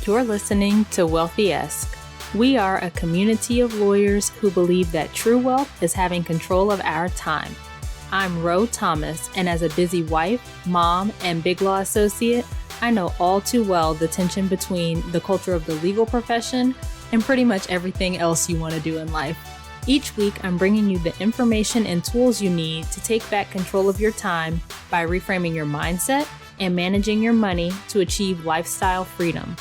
You're listening to Wealthy-esque. We are a community of lawyers who believe that true wealth is having control of our time. I'm Ro Thomas, and as a busy wife, mom, and big law associate, I know all too well the tension between the culture of the legal profession and pretty much everything else you want to do in life. Each week, I'm bringing you the information and tools you need to take back control of your time by reframing your mindset and managing your money to achieve lifestyle freedom.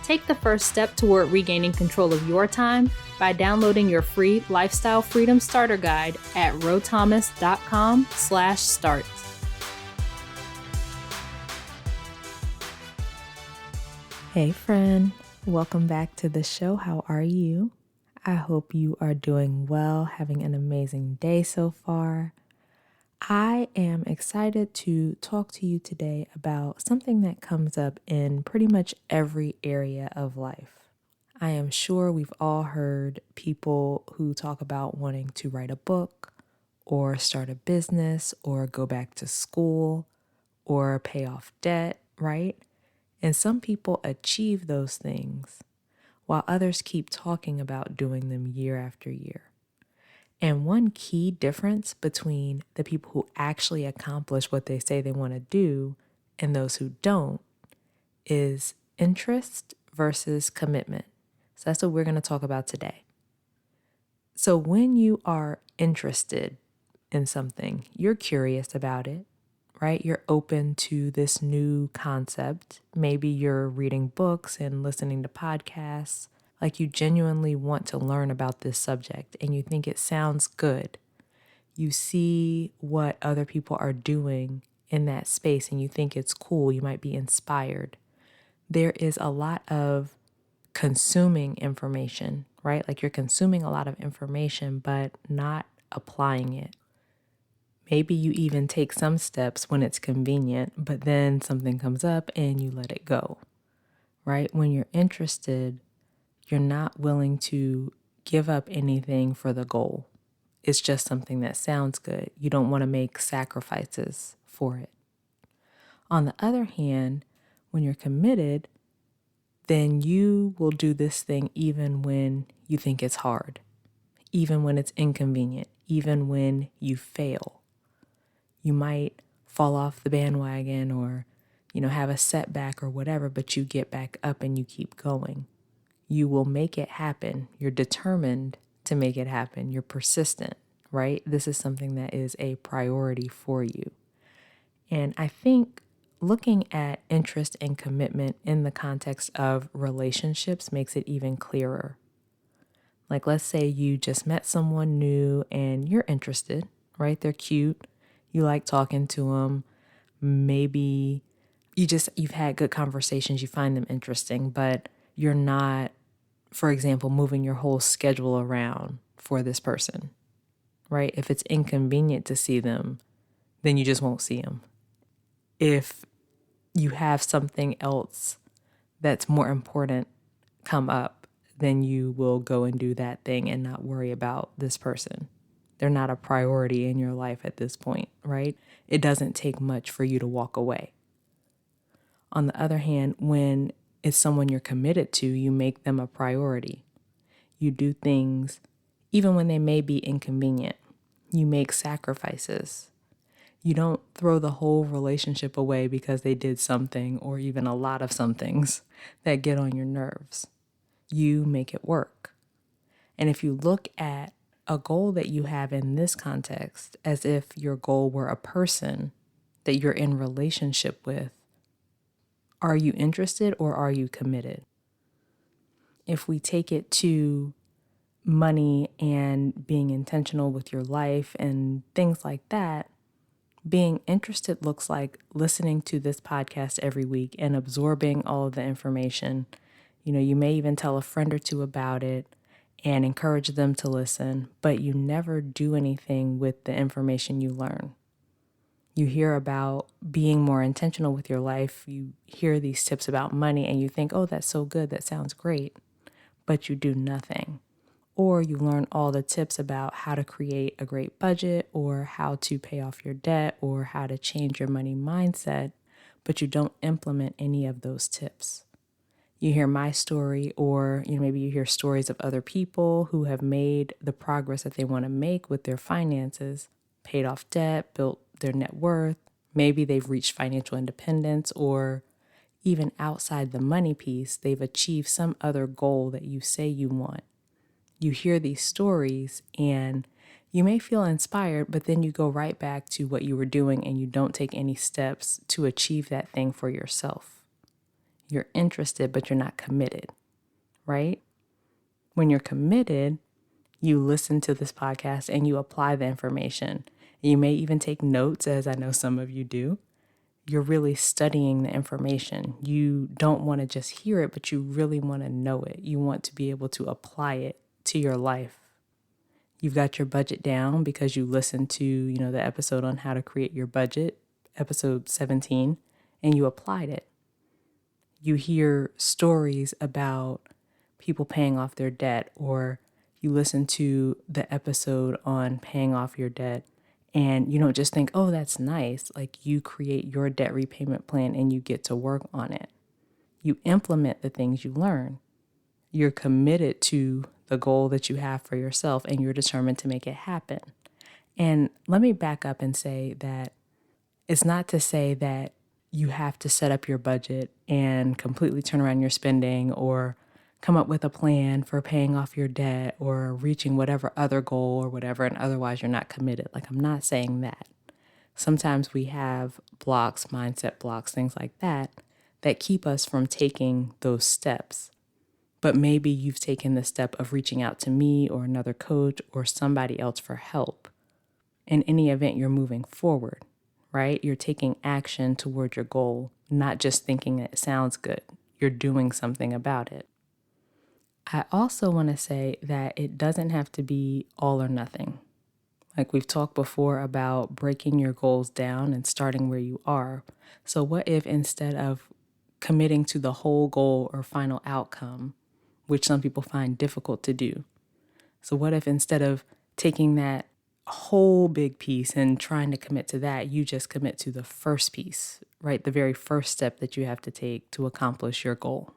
Take the first step toward regaining control of your time by downloading your free Lifestyle Freedom Starter Guide at rothomas.com/start. Hey friend, welcome back to the show. How are you? I hope you are doing well, having an amazing day so far. I am excited to talk to you today about something that comes up in pretty much every area of life. I am sure we've all heard people who talk about wanting to write a book or start a business or go back to school or pay off debt, right? And some people achieve those things while others keep talking about doing them year after year. And one key difference between the people who actually accomplish what they say they want to do and those who don't is interest versus commitment. So that's what we're going to talk about today. So when you are interested in something, you're curious about it, right? You're open to this new concept. Maybe you're reading books and listening to podcasts. Like you genuinely want to learn about this subject and you think it sounds good. You see what other people are doing in that space and you think it's cool. You might be inspired. There is a lot of consuming information, right? Like you're consuming a lot of information, but not applying it. Maybe you even take some steps when it's convenient, but then something comes up and you let it go, right? When you're interested, you're not willing to give up anything for the goal. It's just something that sounds good. You don't want to make sacrifices for it. On the other hand, when you're committed, then you will do this thing even when you think it's hard, even when it's inconvenient, even when you fail. You might fall off the bandwagon or, have a setback or whatever, but you get back up and you keep going. You will make it happen. You're determined to make it happen. You're persistent, right? This is something that is a priority for you. And I think looking at interest and commitment in the context of relationships makes it even clearer. Like, let's say you just met someone new and you're interested, right? They're cute. You like talking to them. Maybe you've had good conversations. You find them interesting, but you're not, for example, moving your whole schedule around for this person, right? If it's inconvenient to see them, then you just won't see them. If you have something else that's more important come up, then you will go and do that thing and not worry about this person. They're not a priority in your life at this point, right? It doesn't take much for you to walk away. On the other hand, when it's someone you're committed to, you make them a priority. You do things even when they may be inconvenient. You make sacrifices. You don't throw the whole relationship away because they did something or even a lot of some things that get on your nerves. You make it work. And if you look at a goal that you have in this context as if your goal were a person that you're in relationship with, are you interested or are you committed? If we take it to money and being intentional with your life and things like that, being interested looks like listening to this podcast every week and absorbing all of the information. You may even tell a friend or two about it and encourage them to listen, but you never do anything with the information you learn. You hear about being more intentional with your life. You hear these tips about money and you think, oh, that's so good. That sounds great. But you do nothing. Or you learn all the tips about how to create a great budget or how to pay off your debt or how to change your money mindset, but you don't implement any of those tips. You hear my story, or maybe you hear stories of other people who have made the progress that they want to make with their finances, paid off debt, built their net worth. Maybe they've reached financial independence, or even outside the money piece, they've achieved some other goal that you say you want. You hear these stories and you may feel inspired, but then you go right back to what you were doing and you don't take any steps to achieve that thing for yourself. You're interested, but you're not committed, right? When you're committed, you listen to this podcast and you apply the information. You may even take notes, as I know some of you do. You're really studying the information. You don't want to just hear it, but you really want to know it. You want to be able to apply it to your life. You've got your budget down because you listened to, the episode on how to create your budget, episode 17, and you applied it. You hear stories about people paying off their debt, or you listen to the episode on paying off your debt, and you don't just think, oh, that's nice. Like, you create your debt repayment plan and you get to work on it. You implement the things you learn. You're committed to the goal that you have for yourself, and you're determined to make it happen. And let me back up and say that it's not to say that you have to set up your budget and completely turn around your spending, or come up with a plan for paying off your debt or reaching whatever other goal or whatever, and otherwise you're not committed. Like, I'm not saying that. Sometimes we have blocks, mindset blocks, things like that keep us from taking those steps. But maybe you've taken the step of reaching out to me or another coach or somebody else for help. In any event, you're moving forward, right? You're taking action toward your goal, not just thinking it sounds good. You're doing something about it. I also want to say that it doesn't have to be all or nothing. Like we've talked before about breaking your goals down and starting where you are. So what if instead of committing to the whole goal or final outcome, which some people find difficult to do, so what if instead of taking that whole big piece and trying to commit to that, you just commit to the first piece, right? The very first step that you have to take to accomplish your goal.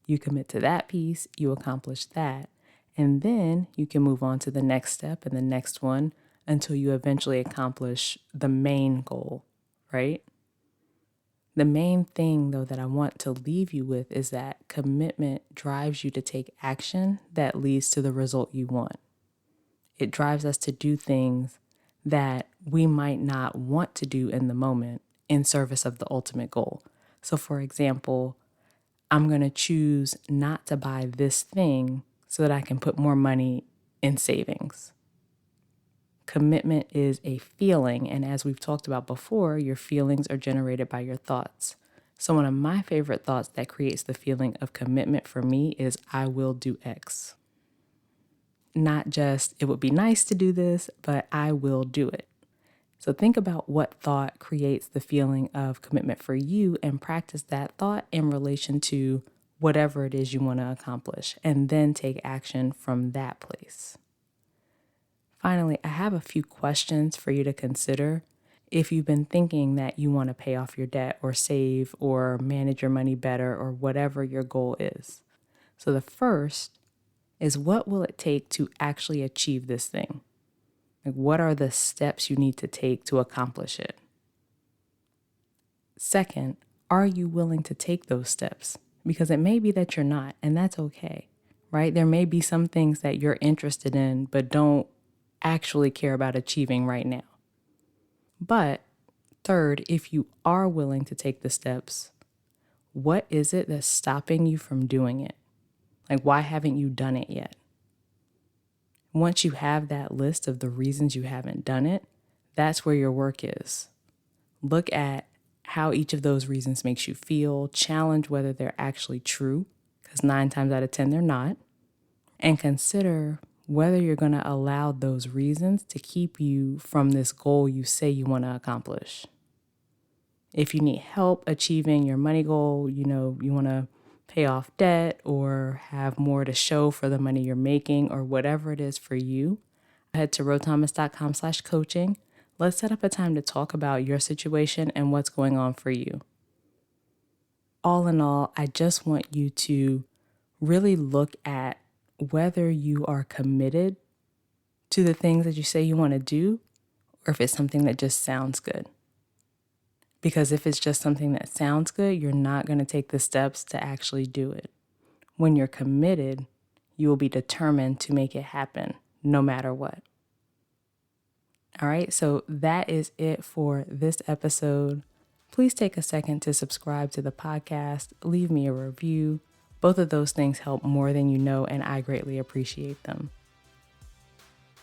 You commit to that piece, you accomplish that, and then you can move on to the next step and the next one until you eventually accomplish the main goal, right? The main thing, though, that I want to leave you with is that commitment drives you to take action that leads to the result you want. It drives us to do things that we might not want to do in the moment in service of the ultimate goal. So, for example, I'm going to choose not to buy this thing so that I can put more money in savings. Commitment is a feeling, and as we've talked about before, your feelings are generated by your thoughts. So one of my favorite thoughts that creates the feeling of commitment for me is I will do X. Not just it would be nice to do this, but I will do it. So think about what thought creates the feeling of commitment for you and practice that thought in relation to whatever it is you want to accomplish, and then take action from that place. Finally, I have a few questions for you to consider if you've been thinking that you want to pay off your debt or save or manage your money better or whatever your goal is. So the first is, what will it take to actually achieve this thing? Like, what are the steps you need to take to accomplish it? Second, are you willing to take those steps? Because it may be that you're not, and that's okay, right? There may be some things that you're interested in, but don't actually care about achieving right now. But third, if you are willing to take the steps, what is it that's stopping you from doing it? Like, why haven't you done it yet? Once you have that list of the reasons you haven't done it, that's where your work is. Look at how each of those reasons makes you feel, challenge whether they're actually true, because 9 times out of 10 they're not, and consider whether you're going to allow those reasons to keep you from this goal you say you want to accomplish. If you need help achieving your money goal, you want to pay off debt or have more to show for the money you're making or whatever it is for you, head to rothomas.com/coaching. Let's set up a time to talk about your situation and what's going on for you. all in all, I just want you to really look at whether you are committed to the things that you say you want to do, or if it's something that just sounds good. Because if it's just something that sounds good, you're not going to take the steps to actually do it. When you're committed, you will be determined to make it happen, no matter what. All right, so that is it for this episode. Please take a second to subscribe to the podcast, leave me a review. Both of those things help more than you know, and I greatly appreciate them.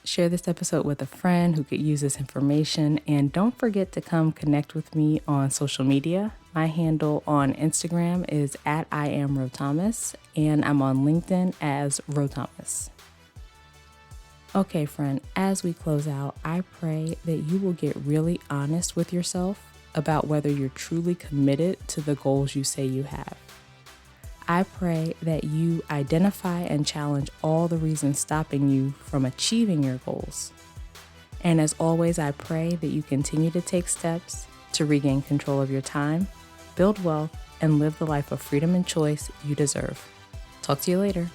Share this episode with a friend who could use this information, and don't forget to come connect with me on social media. My handle on Instagram is @IamRoThomas, and I'm on LinkedIn as RoThomas. Okay, friend, as we close out, I pray that you will get really honest with yourself about whether you're truly committed to the goals you say you have. I pray that you identify and challenge all the reasons stopping you from achieving your goals. And as always, I pray that you continue to take steps to regain control of your time, build wealth, and live the life of freedom and choice you deserve. Talk to you later.